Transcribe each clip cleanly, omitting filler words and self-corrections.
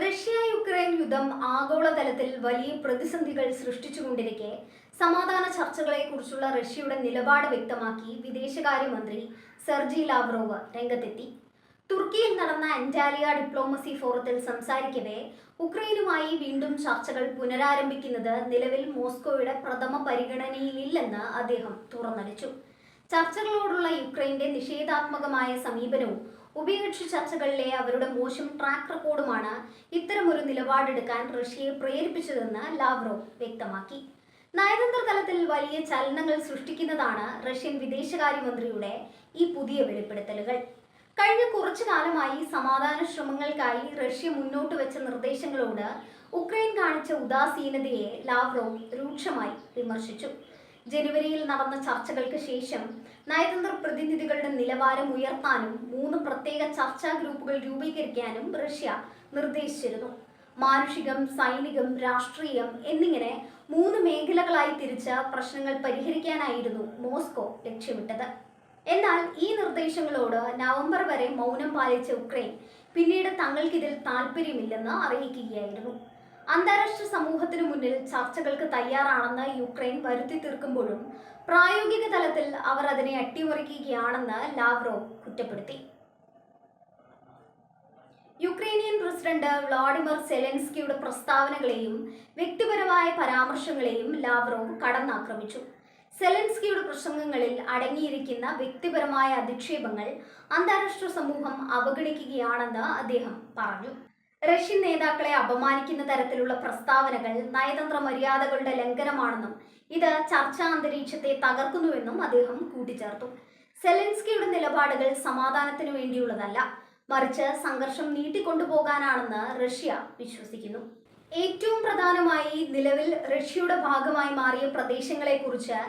റഷ്യ-യുക്രൈൻ യുദ്ധം ആഗോളതലത്തിൽ വലിയ പ്രതിസന്ധികൾ സൃഷ്ടിച്ചുകൊണ്ടിരിക്കെ സമാധാന ചർച്ചകളെക്കുറിച്ചുള്ള റഷ്യയുടെ നിലപാട് വ്യക്തമാക്കി വിദേശകാര്യമന്ത്രി സെർജി ലാവ്റോവ് രംഗത്തെത്തി. തുർക്കിയിൽ നടന്ന അന്റാലിയ ഡിപ്ലോമസി ഫോറത്തിൽ സംസാരിക്കവേ ഉക്രൈനുമായി വീണ്ടും ചർച്ചകൾ പുനരാരംഭിക്കുന്നത് നിലവിൽ മോസ്കോയുടെ പ്രഥമ പരിഗണനയിലില്ലെന്ന് അദ്ദേഹം തുറന്നടിച്ചു. ചർച്ചകളോടുള്ള യുക്രൈന്റെ നിഷേധാത്മകമായ സമീപനവും ഉഭയകക്ഷി ചർച്ചകളിലെ അവരുടെ മോശം ട്രാക്ക് റെക്കോർഡുമാണ് ഇത്തരമൊരു നിലപാടെടുക്കാൻ റഷ്യയെ പ്രേരിപ്പിച്ചതെന്ന് ലാവ്റോവ് വ്യക്തമാക്കി. നയതന്ത്ര തലത്തിൽ വലിയ ചലനങ്ങൾ സൃഷ്ടിക്കുന്നതാണ് റഷ്യൻ വിദേശകാര്യമന്ത്രിയുടെ ഈ പുതിയ വെളിപ്പെടുത്തലുകൾ. കഴിഞ്ഞ കുറച്ചു കാലമായി സമാധാന ശ്രമങ്ങൾക്കായി റഷ്യ മുന്നോട്ട് വെച്ച നിർദ്ദേശങ്ങളോട് ഉക്രൈൻ കാണിച്ച ഉദാസീനതയെ ലാവ്റോവ് രൂക്ഷമായി വിമർശിച്ചു. ജനുവരിയിൽ നടന്ന ചർച്ചകൾക്ക് ശേഷം നയതന്ത്ര പ്രതിനിധികളുടെ നിലവാരം ഉയർത്താനും 3 പ്രത്യേക ചർച്ചാ ഗ്രൂപ്പുകൾ രൂപീകരിക്കാനും റഷ്യ നിർദ്ദേശിച്ചിരുന്നു. മാനുഷികം, സൈനികം, രാഷ്ട്രീയം എന്നിങ്ങനെ 3 മേഖലകളായി തിരിച്ച പ്രശ്നങ്ങൾ പരിഹരിക്കാനായിരുന്നു മോസ്കോ ലക്ഷ്യമിട്ടത്. എന്നാൽ ഈ നിർദ്ദേശങ്ങളോട് നവംബർ വരെ മൗനം പാലിച്ച ഉക്രൈൻ പിന്നീട് തങ്ങൾക്കിതിൽ താല്പര്യമില്ലെന്ന് അറിയിക്കുകയായിരുന്നു. അന്താരാഷ്ട്ര സമൂഹത്തിനു മുന്നിൽ ചർച്ചകൾക്ക് തയ്യാറാണെന്ന് യുക്രൈൻ വരുത്തി തീർക്കുമ്പോഴും പ്രായോഗിക തലത്തിൽ അവർ അതിനെ അട്ടിമറിക്കുകയാണെന്ന് ലാവ്റോവ് കുറ്റപ്പെടുത്തി. യുക്രൈനിയൻ പ്രസിഡന്റ് വ്ളാഡിമിർ സെലൻസ്കിയുടെ പ്രസ്താവനകളെയും വ്യക്തിപരമായ പരാമർശങ്ങളെയും ലാവ്റോവ് കടന്നാക്രമിച്ചു. സെലൻസ്കിയുടെ പ്രസംഗങ്ങളിൽ അടങ്ങിയിരിക്കുന്ന വ്യക്തിപരമായ അധിക്ഷേപങ്ങൾ അന്താരാഷ്ട്ര സമൂഹം അവഗണിക്കുകയാണെന്ന് അദ്ദേഹം പറഞ്ഞു. റഷ്യൻ നേതാക്കളെ അപമാനിക്കുന്ന തരത്തിലുള്ള പ്രസ്താവനകൾ നയതന്ത്ര മര്യാദകളുടെ ലംഘനമാണെന്നും ഇത് ചർച്ചാ അന്തരീക്ഷത്തെ തകർക്കുന്നുവെന്നും അദ്ദേഹം കൂട്ടിച്ചേർത്തു. സെലൻസ്കിയുടെ നിലപാടുകൾ സമാധാനത്തിനു വേണ്ടിയുള്ളതല്ല, മറിച്ച് സംഘർഷം നീട്ടിക്കൊണ്ടുപോകാനാണെന്ന് റഷ്യ വിശ്വസിക്കുന്നു. ഏറ്റവും പ്രധാനമായി നിലവിൽ റഷ്യയുടെ ഭാഗമായി മാറിയ പ്രദേശങ്ങളെക്കുറിച്ച്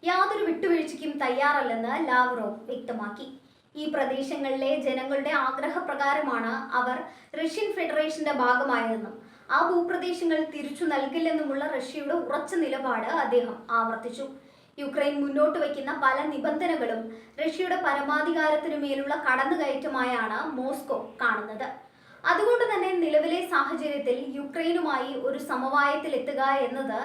യാതൊരു വിട്ടുവീഴ്ചയ്ക്കും തയ്യാറല്ലെന്ന് ലാവ്റോവ് വ്യക്തമാക്കി. ഈ പ്രദേശങ്ങളിലെ ജനങ്ങളുടെ ആഗ്രഹപ്രകാരമാണ് അവർ റഷ്യൻ ഫെഡറേഷന്റെ ഭാഗമായതെന്നും ആ ഭൂപ്രദേശങ്ങൾ തിരിച്ചു നൽകില്ലെന്നുമുള്ള റഷ്യയുടെ ഉറച്ച നിലപാട് അദ്ദേഹം ആവർത്തിച്ചു. യുക്രൈൻ മുന്നോട്ട് വയ്ക്കുന്ന പല നിബന്ധനകളും റഷ്യയുടെ പരമാധികാരത്തിനു മേലുള്ള കടന്നുകയറ്റമായാണ് മോസ്കോ കാണുന്നത്. അതുകൊണ്ട് തന്നെ നിലവിലെ സാഹചര്യത്തിൽ യുക്രൈനുമായി ഒരു സമവായത്തിലെത്തുക എന്നത്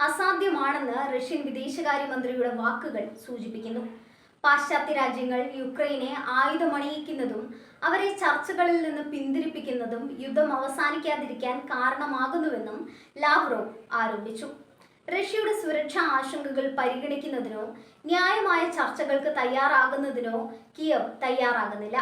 അസാധ്യമാണെന്ന് റഷ്യൻ വിദേശകാര്യമന്ത്രിയുടെ വാക്കുകൾ സൂചിപ്പിക്കുന്നു. പാശ്ചാത്യ രാജ്യങ്ങൾ യുക്രൈനെ ആയുധമണിയിക്കുന്നതും അവരെ ചർച്ചകളിൽ നിന്ന് പിന്തിരിപ്പിക്കുന്നതും യുദ്ധം അവസാനിക്കാതിരിക്കാൻ കാരണമാകുന്നുവെന്നും ലാവ്റോവ് ആരോപിച്ചു. റഷ്യയുടെ സുരക്ഷാ ആശങ്കകൾ പരിഗണിക്കുന്നതിനോ ന്യായമായ ചർച്ചകൾക്ക് തയ്യാറാകുന്നതിനോ കിയവ് തയ്യാറാകുന്നില്ല.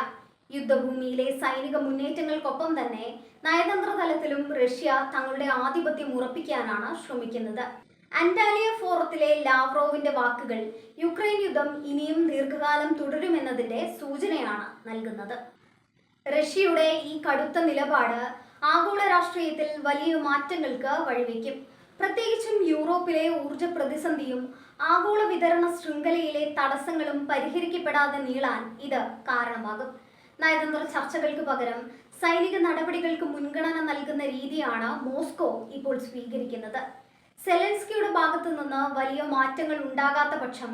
യുദ്ധഭൂമിയിലെ സൈനിക മുന്നേറ്റങ്ങൾക്കൊപ്പം തന്നെ നയതന്ത്ര തലത്തിലും റഷ്യ തങ്ങളുടെ ആധിപത്യം ഉറപ്പിക്കാനാണ് ശ്രമിക്കുന്നത്. അന്റാലിയ ഫോറത്തിലെ ലാവ്റോവിന്റെ വാക്കുകൾ യുക്രൈൻ യുദ്ധം ഇനിയും ദീർഘകാലം തുടരുമെന്നതിന്റെ സൂചനയാണ് നൽകുന്നത്. റഷ്യയുടെ ഈ കടുത്ത നിലപാട് ആഗോള രാഷ്ട്രീയത്തിൽ വലിയ മാറ്റങ്ങൾക്ക് വഴിവെക്കും. പ്രത്യേകിച്ചും യൂറോപ്പിലെ ഊർജ പ്രതിസന്ധിയും ആഗോള വിതരണ ശൃംഖലയിലെ തടസ്സങ്ങളും പരിഹരിക്കപ്പെടാതെ നീളാൻ ഇത് കാരണമാകും. നയതന്ത്ര ചർച്ചകൾക്ക് പകരം സൈനിക നടപടികൾക്ക് മുൻഗണന നൽകുന്ന രീതിയാണ് മോസ്കോ ഇപ്പോൾ സ്വീകരിക്കുന്നത്. സെലൻസ്കിയുടെ ഭാഗത്തു നിന്ന് വലിയ മാറ്റങ്ങൾ ഉണ്ടാകാത്ത പക്ഷം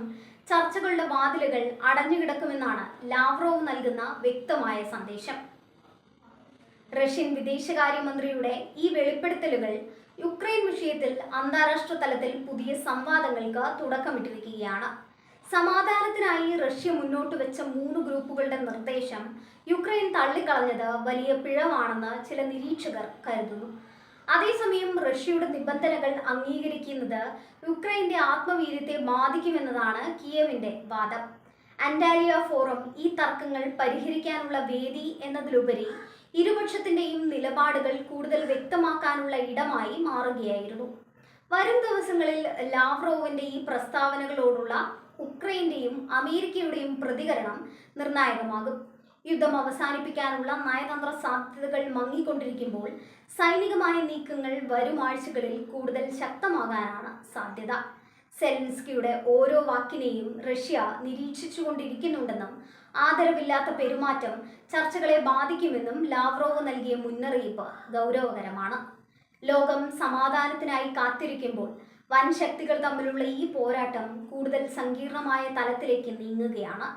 ചർച്ചകളുടെ വാതിലുകൾ അടഞ്ഞുകിടക്കുമെന്നാണ് ലാവ്റോവ് നൽകുന്ന വ്യക്തമായ സന്ദേശം. റഷ്യൻ വിദേശകാര്യമന്ത്രിയുടെ ഈ വെളിപ്പെടുത്തലുകൾ യുക്രൈൻ വിഷയത്തിൽ അന്താരാഷ്ട്ര തലത്തിൽ പുതിയ സംവാദങ്ങൾക്ക് തുടക്കമിട്ടിരിക്കുകയാണ്. സമാധാനത്തിനായി റഷ്യ മുന്നോട്ട് വെച്ച 3 ഗ്രൂപ്പുകളുടെ നിർദ്ദേശം യുക്രൈൻ തള്ളിക്കളഞ്ഞത് വലിയ പിഴവാണെന്ന് ചില നിരീക്ഷകർ കരുതുന്നു. അതേസമയം റഷ്യയുടെ നിബന്ധനകൾ അംഗീകരിക്കുന്നത് യുക്രൈന്റെ ആത്മവീര്യത്തെ ബാധിക്കുമെന്നതാണ് കിയവിന്റെ വാദം. അന്റാലിയ ഫോറം ഈ തർക്കങ്ങൾ പരിഹരിക്കാനുള്ള വേദി എന്നതിലുപരി ഇരുപക്ഷത്തിന്റെയും നിലപാടുകൾ കൂടുതൽ വ്യക്തമാക്കാനുള്ള ഇടമായി മാറുകയായിരുന്നു. വരും ദിവസങ്ങളിൽ ലാവ്റോവിന്റെ ഈ പ്രസ്താവനകളോടുള്ള ഉക്രൈന്റെയും അമേരിക്കയുടെയും പ്രതികരണം നിർണായകമാകും. യുദ്ധം അവസാനിപ്പിക്കാനുള്ള നയതന്ത്ര സാധ്യതകൾ മങ്ങിക്കൊണ്ടിരിക്കുമ്പോൾ സൈനികമായ നീക്കങ്ങൾ വരും ആഴ്ചകളിൽ കൂടുതൽ ശക്തമാകാനാണ് സാധ്യത. സെലൻസ്കിയുടെ ഓരോ വാക്കിനെയും റഷ്യ നിരീക്ഷിച്ചുകൊണ്ടിരിക്കുന്നുണ്ടെന്നും ആദരവില്ലാത്ത പെരുമാറ്റം ചർച്ചകളെ ബാധിക്കുമെന്നും ലാവ്റോവ് നൽകിയ മുന്നറിയിപ്പ് ഗൗരവകരമാണ്. ലോകം സമാധാനത്തിനായി കാത്തിരിക്കുമ്പോൾ വൻ ശക്തികൾ തമ്മിലുള്ള ഈ പോരാട്ടം കൂടുതൽ സങ്കീർണമായ തലത്തിലേക്ക് നീങ്ങുകയാണ്.